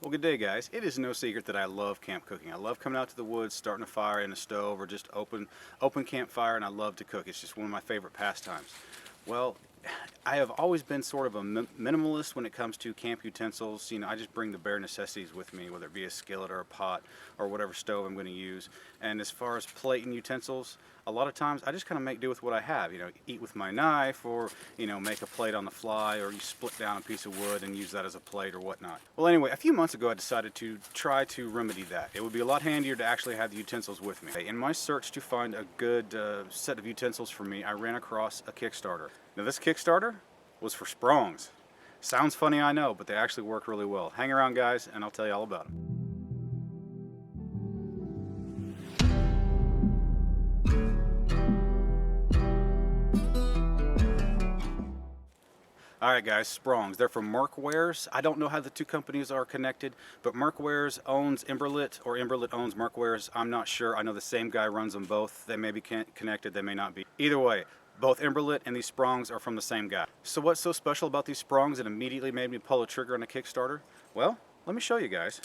Well, good day, guys. It is no secret that I love camp cooking. I love coming out to the woods, starting a fire in a stove, or just open campfire, and I love to cook. It's just one of my favorite pastimes. Well, I have always been sort of a minimalist when it comes to camp utensils. You know, I just bring the bare necessities with me, whether it be a skillet or a pot or whatever stove I'm going to use. And as far as plate and utensils, a lot of times I just kind of make do with what I have. You know, eat with my knife, or, you know, make a plate on the fly, or you split down a piece of wood and use that as a plate or whatnot. Well, anyway, a few months ago I decided to try to remedy that. It would be a lot handier to actually have the utensils with me. In my search to find a good set of utensils for me, I ran across a Kickstarter. Now, this Kickstarter was for Sprongs. Sounds funny, I know, but they actually work really well. Hang around, guys, and I'll tell you all about them. Alright guys, Sprongs. They're from Merkwares. I don't know how the two companies are connected, but Merkwares owns Imberlit, or Imberlit owns Merkwares. I'm not sure. I know the same guy runs them both. They may be connected, they may not be. Either way, both Imberlit and these Sprongs are from the same guy. So what's so special about these Sprongs that immediately made me pull a trigger on a Kickstarter? Well, let me show you guys.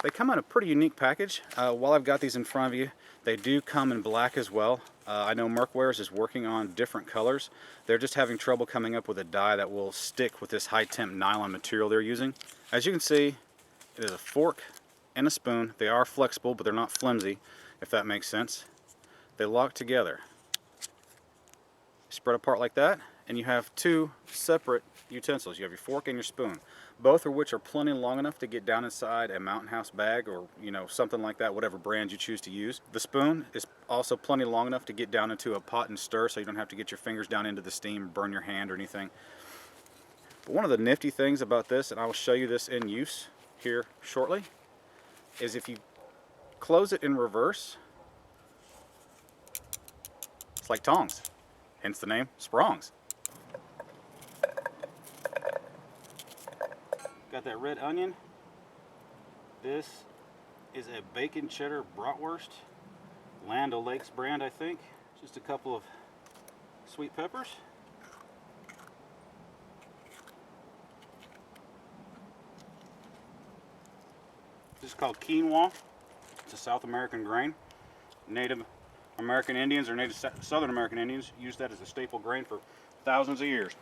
They come in a pretty unique package. While I've got these in front of you, they do come in black as well. I know Merkwares is working on different colors. They're just having trouble coming up with a die that will stick with this high temp nylon material they're using. As you can see, it is a fork and a spoon. They are flexible, but they're not flimsy, if that makes sense. They lock together. Spread apart like that, and you have two separate utensils. You have your fork and your spoon, both of which are plenty long enough to get down inside a Mountain House bag, or, you know, something like that, whatever brand you choose to use. The spoon is also plenty long enough to get down into a pot and stir, so you don't have to get your fingers down into the steam, burn your hand or anything. But one of the nifty things about this, and I will show you this in use here shortly, is if you close it in reverse, it's like tongs, hence the name Sprongs. Got that red onion. This is a bacon cheddar bratwurst, Land O'Lakes brand, I think. Just a couple of sweet peppers. This is called quinoa. It's a South American grain. Native American Indians, or Native Southern American Indians, used that as a staple grain for thousands of years.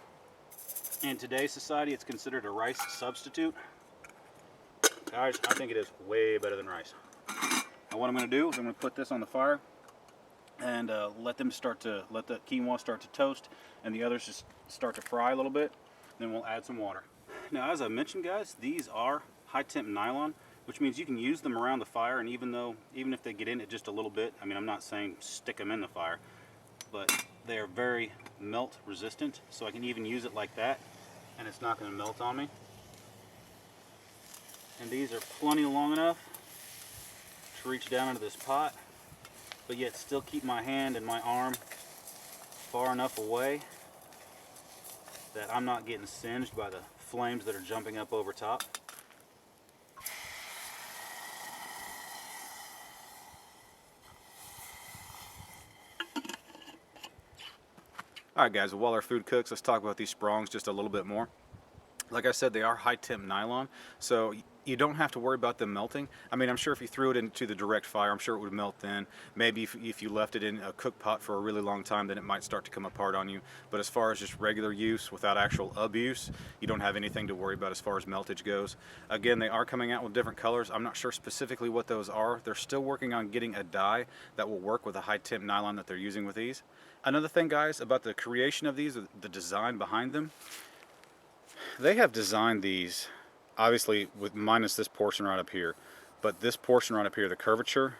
In today's society, it's considered a rice substitute. Guys, I think it is way better than rice. Now what I'm going to do is I'm going to put this on the fire and let the quinoa start to toast, and the others just start to fry a little bit. Then we'll add some water. Now, as I mentioned, guys, these are high temp nylon, which means you can use them around the fire, and even if they get in it just a little bit, I mean, I'm not saying stick them in the fire, but they are very melt resistant, so I can even use it like that and it's not going to melt on me. And these are plenty long enough to reach down into this pot, but yet still keep my hand and my arm far enough away that I'm not getting singed by the flames that are jumping up over top. Alright guys, while our food cooks, let's talk about these Sprongs just a little bit more. Like I said, they are high temp nylon, so you don't have to worry about them melting. I mean, I'm sure if you threw it into the direct fire, I'm sure it would melt then. Maybe if you left it in a cook pot for a really long time, then it might start to come apart on you. But as far as just regular use without actual abuse, you don't have anything to worry about as far as meltage goes. Again, they are coming out with different colors. I'm not sure specifically what those are. They're still working on getting a dye that will work with the high temp nylon that they're using with these. Another thing, guys, about the creation of these, the design behind them, they have designed these, obviously with minus this portion right up here, but this portion right up here, the curvature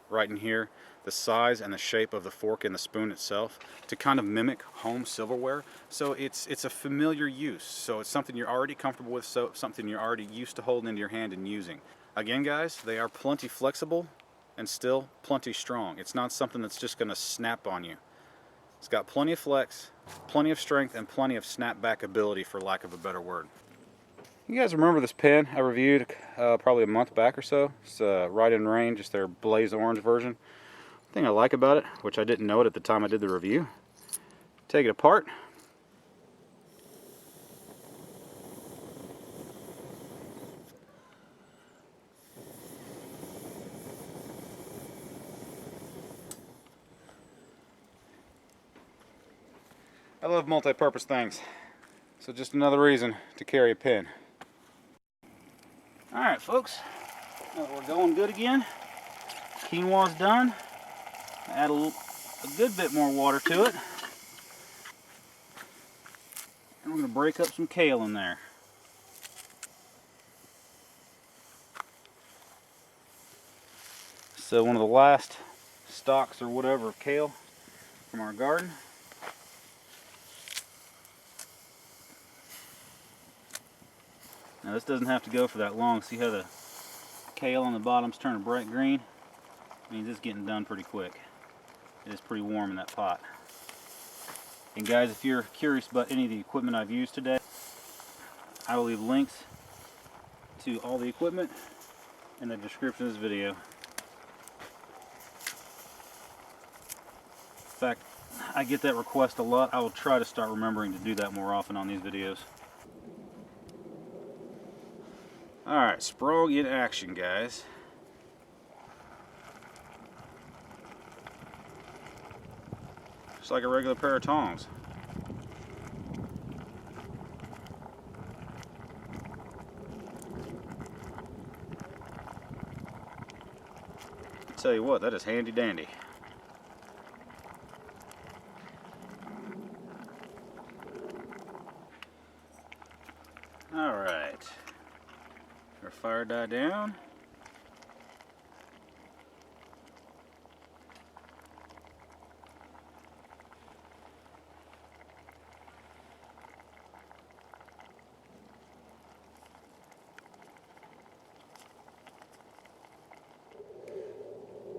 right in here, the size and the shape of the fork and the spoon itself, to kind of mimic home silverware. So it's a familiar use, so it's something you're already comfortable with, so something you're already used to holding into your hand and using. Again, guys, they are plenty flexible and still plenty strong. It's not something that's just going to snap on you. It's got plenty of flex, plenty of strength, and plenty of snapback ability, for lack of a better word. You guys remember this pen I reviewed probably a month back or so? It's Right in Rain, just their blaze orange version. The thing I like about it, which I didn't know it at the time I did the review, take it apart. I love multi-purpose things. So just another reason to carry a pen. Alright folks, we're going good again. Quinoa's done. Add a good bit more water to it. And we're going to break up some kale in there. So one of the last stalks or whatever of kale from our garden. Now this doesn't have to go for that long. See how the kale on the bottom's turning bright green? It means it's getting done pretty quick. It is pretty warm in that pot. And guys, if you're curious about any of the equipment I've used today, I will leave links to all the equipment in the description of this video. In fact, I get that request a lot. I will try to start remembering to do that more often on these videos. Alright, Sprong in action, guys. Just like a regular pair of tongs. I tell you what, that is handy dandy. Alright. Our fire die down.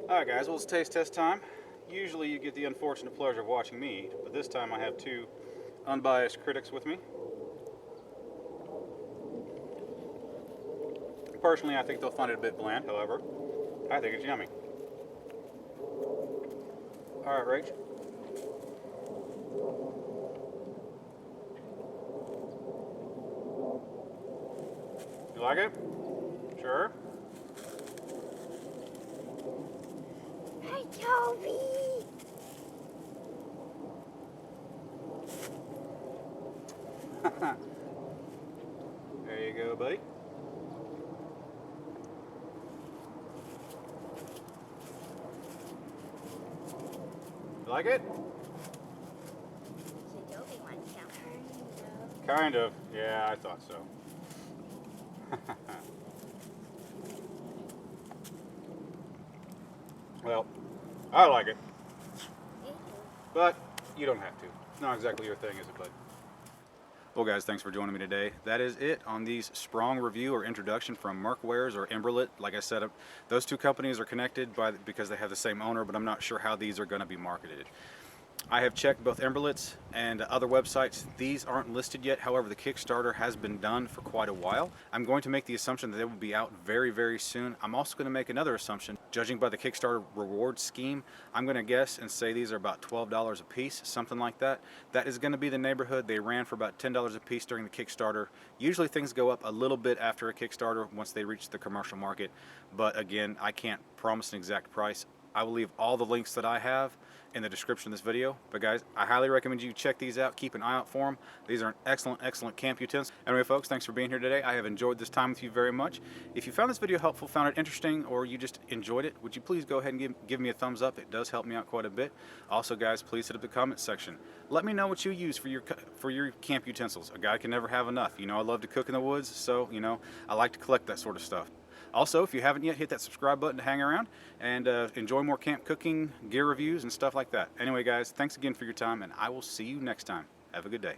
Alright guys, well it's taste test time. Usually you get the unfortunate pleasure of watching me eat, but this time I have two unbiased critics with me. Personally, I think they'll find it a bit bland, however, I think it's yummy. Alright, Rach. You like it? Sure? Hi, Toby! There you go, buddy. You like it? So Toby wants some. Kind of. Yeah, I thought so. Well, I like it. But you don't have to. It's not exactly your thing, is it, bud? Well guys, thanks for joining me today. That is it on these Sprong review or introduction from Merkwares or Emberlit. Like I said, those two companies are connected because they have the same owner, but I'm not sure how these are going to be marketed. I have checked both Emberlit's and other websites. These aren't listed yet. However, the Kickstarter has been done for quite a while. I'm going to make the assumption that they will be out very, very soon. I'm also going to make another assumption. Judging by the Kickstarter reward scheme, I'm going to guess and say these are about $12 a piece, something like that. That is going to be the neighborhood. They ran for about $10 a piece during the Kickstarter. Usually things go up a little bit after a Kickstarter once they reach the commercial market. But again, I can't promise an exact price. I will leave all the links that I have in the description of this video. But guys, I highly recommend you check these out. Keep an eye out for them. These are an excellent camp utensils. Anyway folks, thanks for being here today. I have enjoyed this time with you very much. If you found this video helpful, found it interesting, or you just enjoyed it, would you please go ahead and give me a thumbs up. It does help me out quite a bit. Also guys, please hit up the comment section. Let me know what you use for your camp utensils. A guy can never have enough. You know, I love to cook in the woods, so you know, I like to collect that sort of stuff. Also, if you haven't yet, hit that subscribe button to hang around and enjoy more camp cooking, gear reviews, and stuff like that. Anyway, guys, thanks again for your time, and I will see you next time. Have a good day.